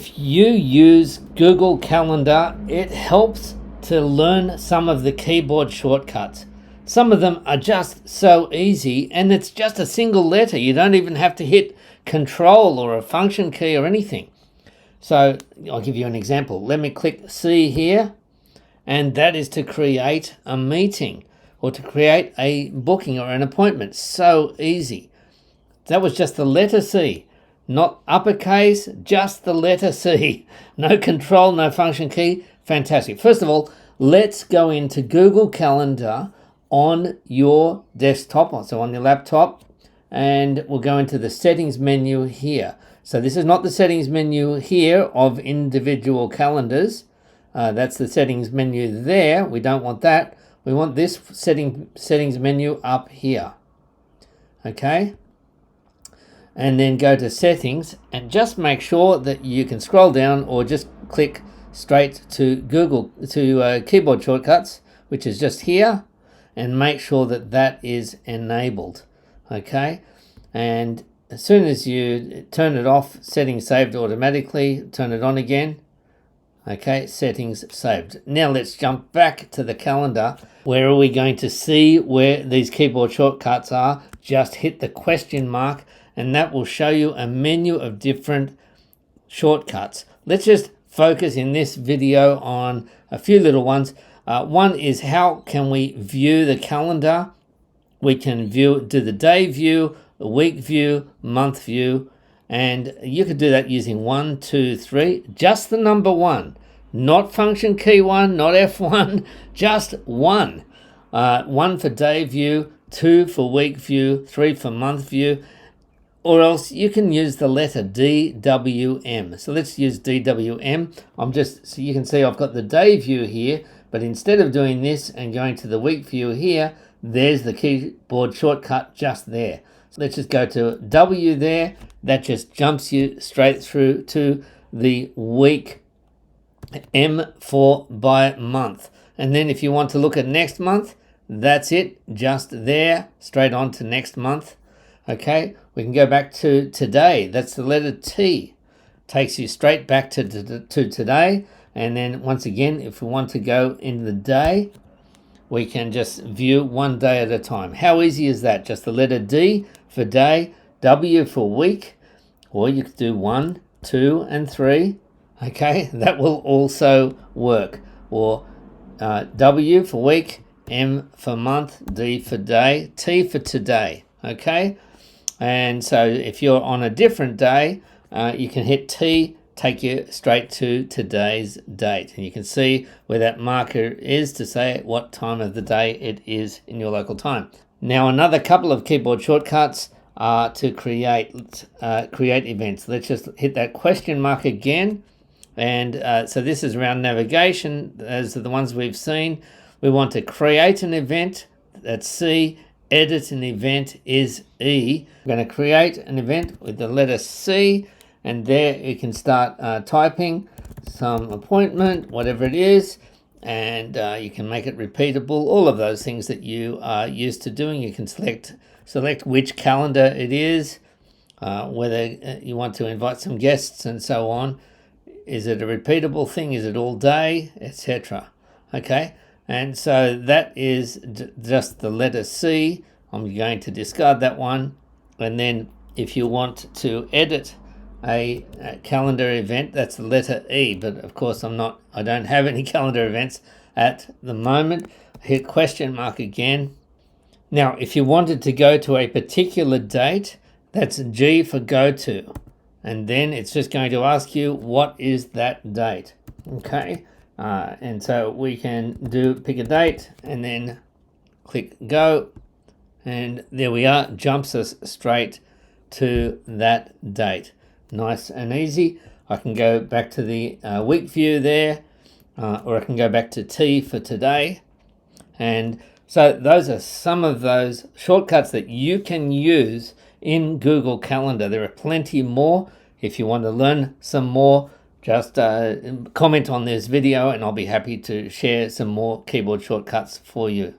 If you use Google Calendar, it helps to learn some of the keyboard shortcuts. Some of them are just so easy, and it's just a single letter. You don't even have to hit Control or a function key or anything. So I'll give you an example. Let me click C here, and that is to create a meeting or to create a booking or an appointment. So easy. That was just the letter C. Not uppercase, just the letter C. No control, no function key. Fantastic. First of all, let's go into Google Calendar on your desktop, so on your laptop, and we'll go into the settings menu here. So this is not the settings menu here of individual calendars. That's the settings menu there. We don't want that. We want this settings menu up here. Okay. And then go to settings and just make sure that you can scroll down or just click straight to keyboard shortcuts, which is just here, and make sure that that is enabled. Okay, and as soon as you turn it off, settings saved automatically, turn it on again. Okay, settings saved. Now let's jump back to the calendar. Where are we going to see where these keyboard shortcuts are? Just hit the question mark, and that will show you a menu of different shortcuts. Let's just focus in this video on a few little ones. One is, how can we view the calendar? We can do the day view, the week view, month view, and you could do that using 1, 2, 3, just the number 1, not function key 1, not F1, just 1. 1 for day view, 2 for week view, 3 for month view, or else you can use the letter DWM. So let's use DWM. So you can see I've got the day view here, but instead of doing this and going to the week view here, there's the keyboard shortcut just there. So let's just go to W there. That just jumps you straight through to the week. M for by month. And then if you want to look at next month, that's it, just there, straight on to next month. Okay, we can go back to today. That's the letter T. Takes you straight back to today. And then once again, if we want to go into the day, we can just view one day at a time. How easy is that? Just the letter D for day, W for week, or you could do 1, 2, and 3. Okay, that will also work. Or W for week, M for month, D for day, T for today. Okay, and so if you're on a different day, you can hit T, take you straight to today's date, and you can see where that marker is to say what time of the day it is in your local time. Now, another couple of keyboard shortcuts are to create events. Let's just hit that question mark again, and so this is around navigation. Those are the ones we've seen. We want to create an event, that's C. Edit an event is E. We're going to create an event with the letter C, and there you can start typing some appointment, whatever it is, and you can make it repeatable. All of those things that you are used to doing. You can select which calendar it is, whether you want to invite some guests and so on. Is it a repeatable thing? Is it all day, etc.? Okay. And so that is just the letter C. I'm going to discard that one. And then if you want to edit a calendar event, that's the letter E. But of course I don't have any calendar events at the moment. Hit question mark again. Now, if you wanted to go to a particular date, that's G for go to. And then it's just going to ask you, what is that date? Okay. And so we can pick a date and then click go, and there we are, jumps us straight to that date. Nice and easy. I can go back to the week view there, or I can go back to T for today. And so those are some of those shortcuts that you can use in Google Calendar. There are plenty more. If you want to learn some more, just comment on this video and I'll be happy to share some more keyboard shortcuts for you.